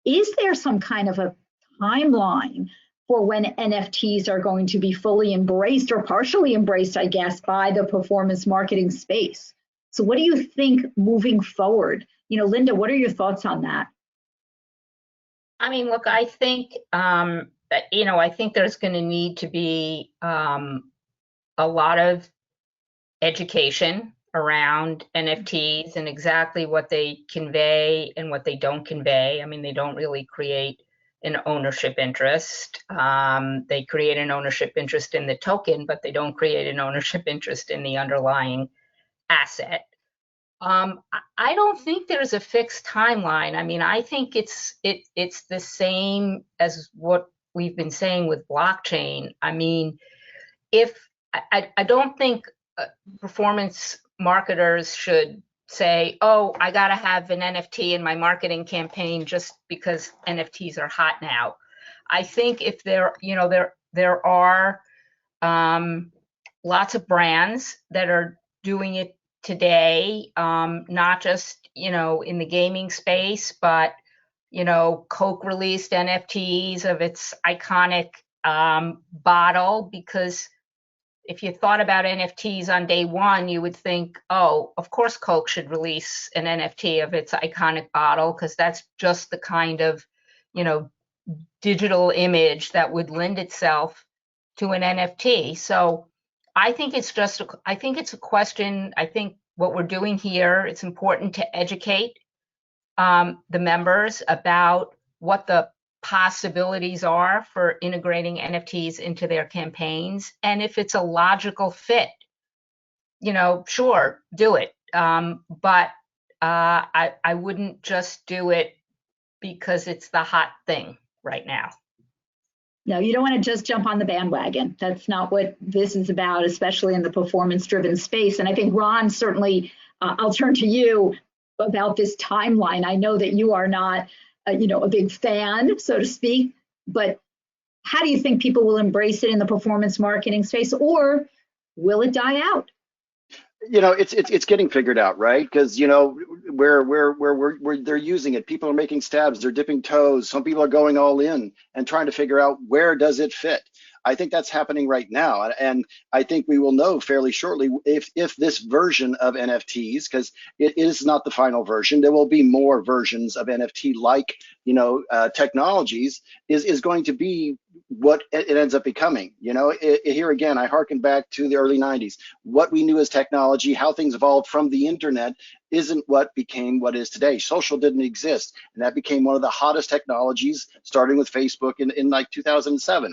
is there some kind of a timeline for when NFTs are going to be fully embraced or partially embraced, I guess, by the performance marketing space? So what do you think moving forward? You know, Linda, what are your thoughts on that? I mean, look, I think, you know, I think there's going to need to be a lot of education around NFTs and exactly what they convey and what they don't convey. I mean, they don't really create an ownership interest. They create an ownership interest in the token, but they don't create an ownership interest in the underlying asset. I don't think there's a fixed timeline. I mean, I think it's the same as what we've been saying with blockchain. I mean, I don't think performance marketers should say, oh, I got to have an NFT in my marketing campaign just because NFTs are hot now. I think if there are lots of brands that are doing it today, not just, you know, in the gaming space, but, you know, Coke released NFTs of its iconic bottle, because if you thought about NFTs on day one, you would think, oh, of course Coke should release an NFT of its iconic bottle, because that's just the kind of, you know, digital image that would lend itself to an NFT. So I think it's a question. I think what we're doing here, it's important to educate the members about what the possibilities are for integrating NFTs into their campaigns. And if it's a logical fit, you know, sure, do it. But I wouldn't just do it because it's the hot thing right now. No, you don't want to just jump on the bandwagon. That's not what this is about, especially in the performance-driven space. And I think, Ron, certainly, I'll turn to you about this timeline. I know that you are not, you know, a big fan, so to speak, but how do you think people will embrace it in the performance marketing space, or will it die out? You know, it's getting figured out, right? Because, you know, where they're using it, people are making stabs, they're dipping toes. Some people are going all in and trying to figure out where does it fit. I think that's happening right now, and I think we will know fairly shortly if this version of NFTs, because it is not the final version, there will be more versions of NFT-like, you know, technologies, is going to be what it ends up becoming. You know, here again, I hearken back to the early 90s. What we knew as technology, how things evolved from the internet, isn't what became what is today. Social didn't exist, and that became one of the hottest technologies, starting with Facebook in like 2007.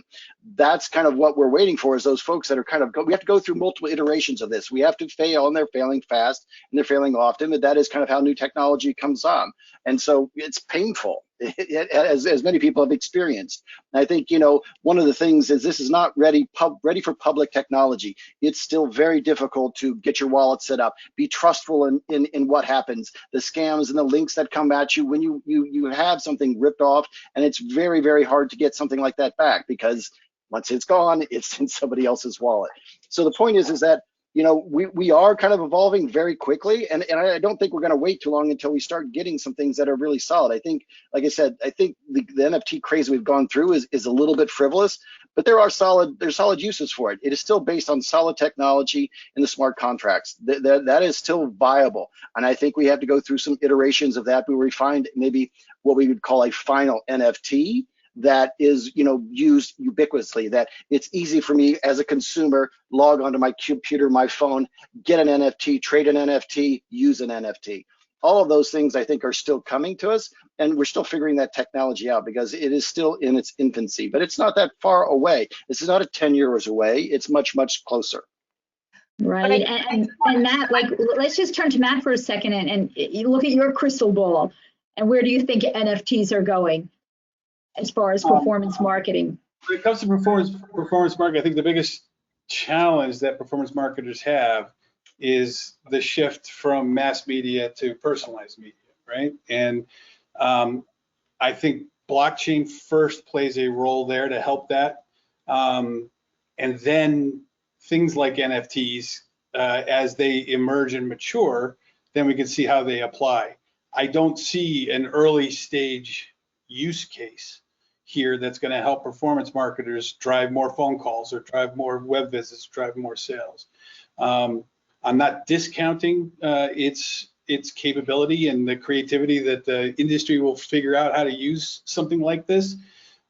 That's kind of what we're waiting for, is those folks that are kind of, we have to go through multiple iterations of this. We have to fail, and they're failing fast, and they're failing often, but that is kind of how new technology comes on. And so it's painful, as many people have experienced. And I think, you know, one of the things is this is not ready for public technology. It's still very difficult to get your wallet set up, be trustful in what happens, the scams and the links that come at you when you have something ripped off, and it's very, very hard to get something like that back, because once it's gone, it's in somebody else's wallet. So the point is that we are kind of evolving very quickly, and I don't think we're going to wait too long until we start getting some things that are really solid. I think, like I said, I think the NFT craze we've gone through is a little bit frivolous, but there's solid uses for it. It is still based on solid technology and the smart contracts. That is still viable, and I think we have to go through some iterations of that where we find maybe what we would call a final NFT that is, used ubiquitously, that it's easy for me as a consumer, log onto my computer, my phone, get an NFT, trade an NFT, use an NFT. All of those things I think are still coming to us, and we're still figuring that technology out because it is still in its infancy, but it's not that far away. This is not 10 years away. It's much, much closer. Right, and Matt, let's just turn to Matt for a second and you look at your crystal ball, and where do you think NFTs are going as far as performance marketing? When it comes to performance marketing, I think the biggest challenge that performance marketers have is the shift from mass media to personalized media, right? And I think blockchain first plays a role there to help that. And then things like NFTs, as they emerge and mature, then we can see how they apply. I don't see an early stage use case here that's going to help performance marketers drive more phone calls or drive more web visits, drive more sales. I'm not discounting its capability and the creativity that the industry will figure out how to use something like this,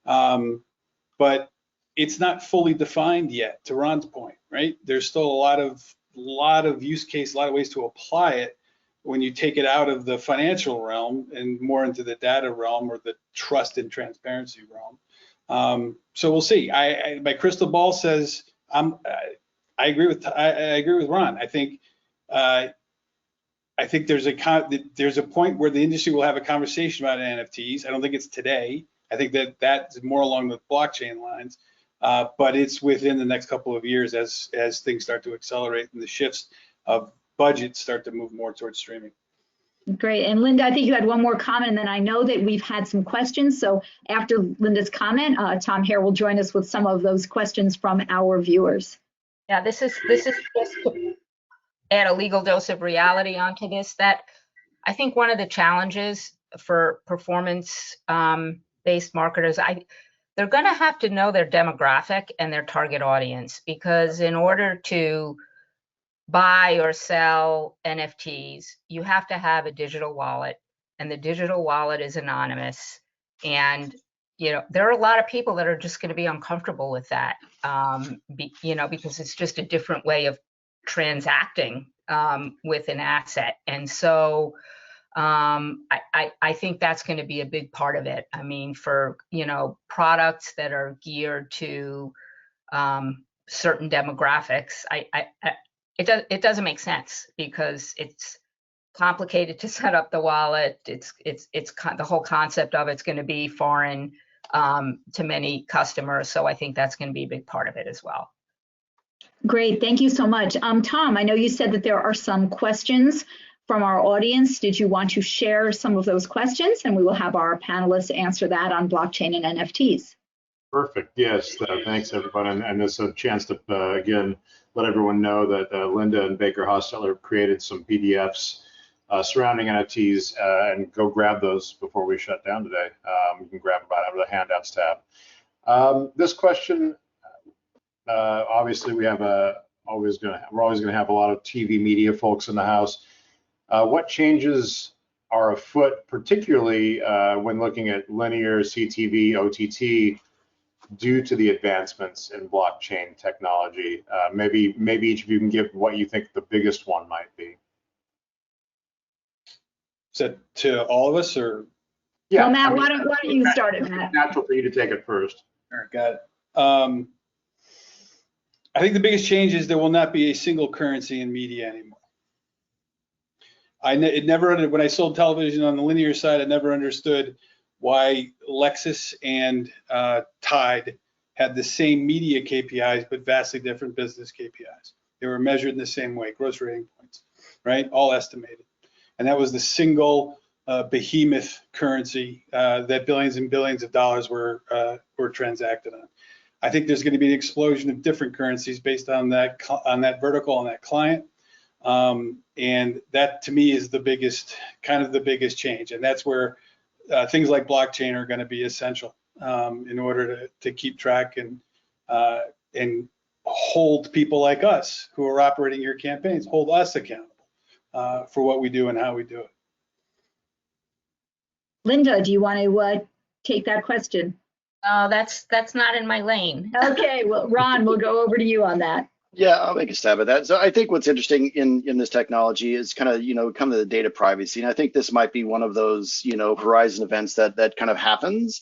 but it's not fully defined yet. To Ron's point, right? There's still a lot of use case, a lot of ways to apply it when you take it out of the financial realm and more into the data realm or the trust and transparency realm. So we'll see. My crystal ball says I agree with Ron. I think there's a point where the industry will have a conversation about NFTs. I don't think it's today. I think that's more along the blockchain lines, but it's within the next couple of years as things start to accelerate and the shifts of budgets start to move more towards streaming. Great. And Linda, I think you had one more comment, and then I know that we've had some questions. So after Linda's comment, Tom Hare will join us with some of those questions from our viewers. Yeah, this is just to add a legal dose of reality onto this, that I think one of the challenges for performance based marketers, they're going to have to know their demographic and their target audience, because in order to buy or sell NFTs, you have to have a digital wallet, and the digital wallet is anonymous. And there are a lot of people that are just going to be uncomfortable with that, because it's just a different way of transacting with an asset. And so I think that's going to be a big part of it. I mean, for products that are geared to certain demographics, it doesn't make sense because it's complicated to set up the wallet. It's the whole concept of it's going to be foreign to many customers. So I think that's going to be a big part of it as well. Great, thank you so much. Tom, I know you said that there are some questions from our audience. Did you want to share some of those questions? And we will have our panelists answer that on blockchain and NFTs. Perfect. Yes. Thanks, everyone. And this is a chance to, again, let everyone know that Linda and BakerHostetler have created some PDFs surrounding NFTs, and go grab those before we shut down today. You can grab them out of the handouts tab. This question, obviously, we're always going to have a lot of TV media folks in the house. What changes are afoot, particularly when looking at linear, CTV, OTT, due to the advancements in blockchain technology? Maybe each of you can give what you think the biggest one might be. Is that to all of us, or? Yeah. Well, Matt, why don't you start it, Matt? Natural for you to take it first. All right, got it. I think the biggest change is there will not be a single currency in media anymore. When I sold television on the linear side, I never understood why Lexus and Tide had the same media KPIs, but vastly different business KPIs. They were measured in the same way, gross rating points, right? All estimated. And that was the single behemoth currency that billions and billions of dollars were transacted on. I think there's going to be an explosion of different currencies based on that vertical, on that client. And that to me is the biggest change. And that's where things like blockchain are going to be essential in order to keep track and hold people like us who are operating your campaigns, hold us accountable for what we do and how we do it. Linda, do you want to take that question? That's not in my lane. Okay, well, Ron, we'll go over to you on that. Yeah, I'll make a stab at that. So I think what's interesting in this technology is kind of, come to the data privacy. And I think this might be one of those, horizon events that kind of happens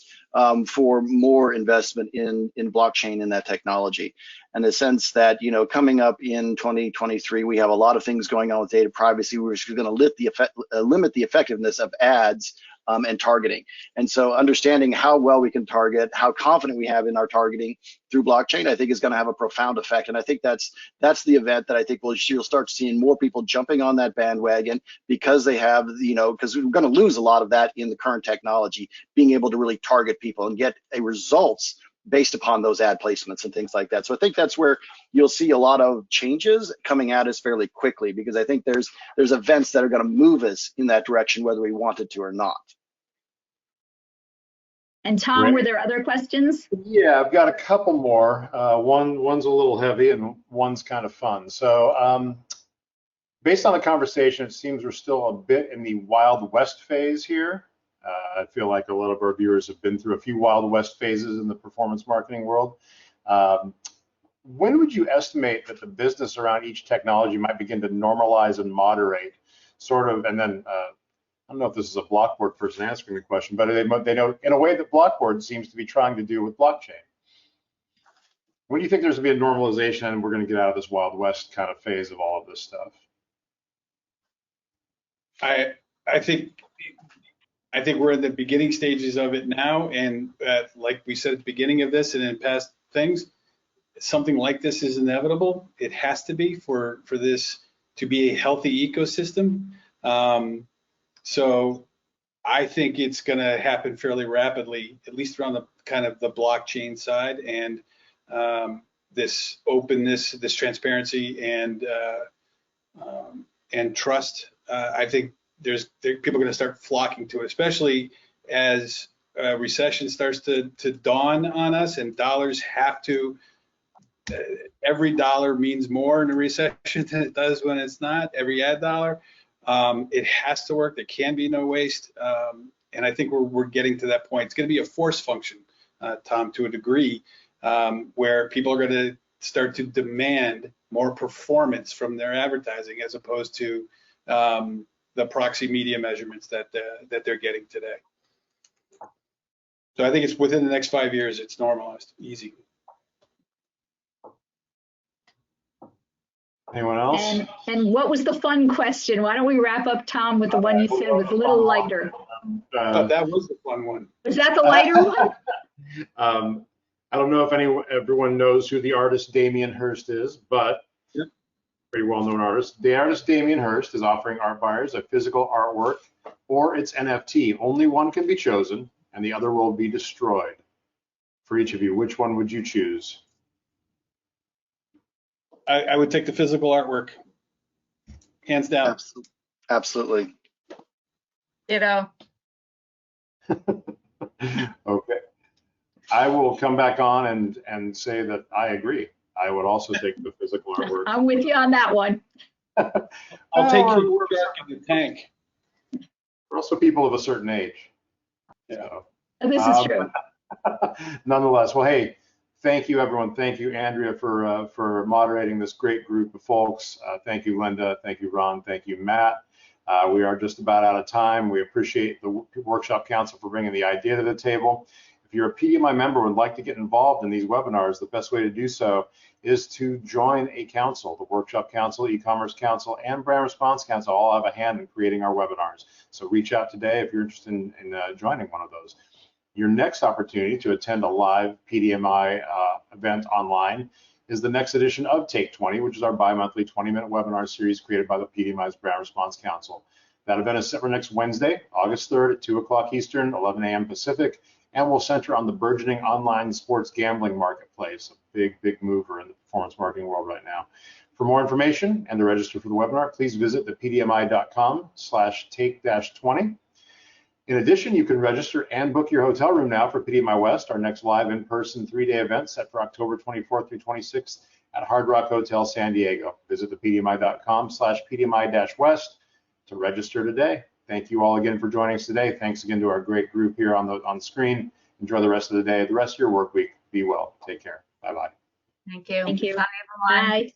for more investment in blockchain in that technology. And the sense that, coming up in 2023, we have a lot of things going on with data privacy. We're going to limit the effectiveness of ads and targeting. And so understanding how well we can target, how confident we have in our targeting through blockchain, I think is going to have a profound effect. And I think that's the event that I think you'll start seeing more people jumping on that bandwagon because they have, because we're going to lose a lot of that in the current technology, being able to really target people and get results based upon those ad placements and things like that. So I think that's where you'll see a lot of changes coming at us fairly quickly, because I think there's events that are going to move us in that direction, whether we want it to or not. And Tom, Great. were there other questions? Yeah, I've got a couple more. One's a little heavy and one's kind of fun. So based on the conversation, it seems we're still a bit in the Wild West phase here. I feel like a lot of our viewers have been through a few Wild West phases in the performance marketing world. When would you estimate that the business around each technology might begin to normalize and moderate, sort of, and then I don't know if this is a Blockboard person answering the question, but they know in a way that Blockboard seems to be trying to do with blockchain. When do you think there's going to be a normalization and we're going to get out of this Wild West kind of phase of all of this stuff? I think we're in the beginning stages of it now, and like we said at the beginning of this and in past things, something like this is inevitable. It has to be for this to be a healthy ecosystem. So I think it's going to happen fairly rapidly, at least around the kind of the blockchain side, and this openness, this transparency, and trust. I think people are going to start flocking to it, especially as recession starts to dawn on us, and dollars have to. Every dollar means more in a recession than it does when it's not. Every ad dollar. It has to work. There can be no waste, and I think we're getting to that point. It's going to be a force function, Tom, to a degree, where people are going to start to demand more performance from their advertising as opposed to the proxy media measurements that they're getting today. So I think it's within the next 5 years, it's normalized, easy. Anyone else? And what was the fun question? Why don't we wrap up, Tom, with the one you said was a little lighter? That was the fun one. Was that the lighter one? I don't know if everyone knows who the artist Damien Hirst is, but pretty well-known artist. The artist Damien Hirst is offering art buyers a physical artwork or its NFT. Only one can be chosen, and the other will be destroyed. For each of you, which one would you choose? I would take the physical artwork, hands down. Absolutely. Ditto. Okay. I will come back on and say that I agree. I would also take the physical artwork. I'm with you on that one. I'll take your shark in the tank. We're also people of a certain age. Yeah. This is true. Nonetheless, well, hey, thank you, everyone. Thank you, Andrea, for moderating this great group of folks. Thank you, Linda. Thank you, Ron. Thank you, Matt. We are just about out of time. We appreciate the Workshop Council for bringing the idea to the table. If you're a PDMI member and would like to get involved in these webinars, the best way to do so is to join a council. The Workshop Council, E-commerce Council, and Brand Response Council all have a hand in creating our webinars. So reach out today if you're interested in joining one of those. Your next opportunity to attend a live PDMI event online is the next edition of Take 20, which is our bi-monthly 20-minute webinar series created by the PDMI's Brand Response Council. That event is set for next Wednesday, August 3rd at 2 o'clock Eastern, 11 a.m. Pacific. and will center on the burgeoning online sports gambling marketplace, a big mover in the performance marketing world right now. For more information and to register for the webinar, please visit the pdmi.com/take-20. In addition, you can register and book your hotel room now for PDMI West, our next live in-person 3-day event set for October 24th through 26th at Hard Rock Hotel San Diego. Visit the pdmi.com/pdmi-west to register today. Thank you all again for joining us today. Thanks again to our great group here on the screen. Enjoy the rest of the day, the rest of your work week. Be well. Take care. Bye-bye. Thank you. Thank you. Bye, everyone. Bye.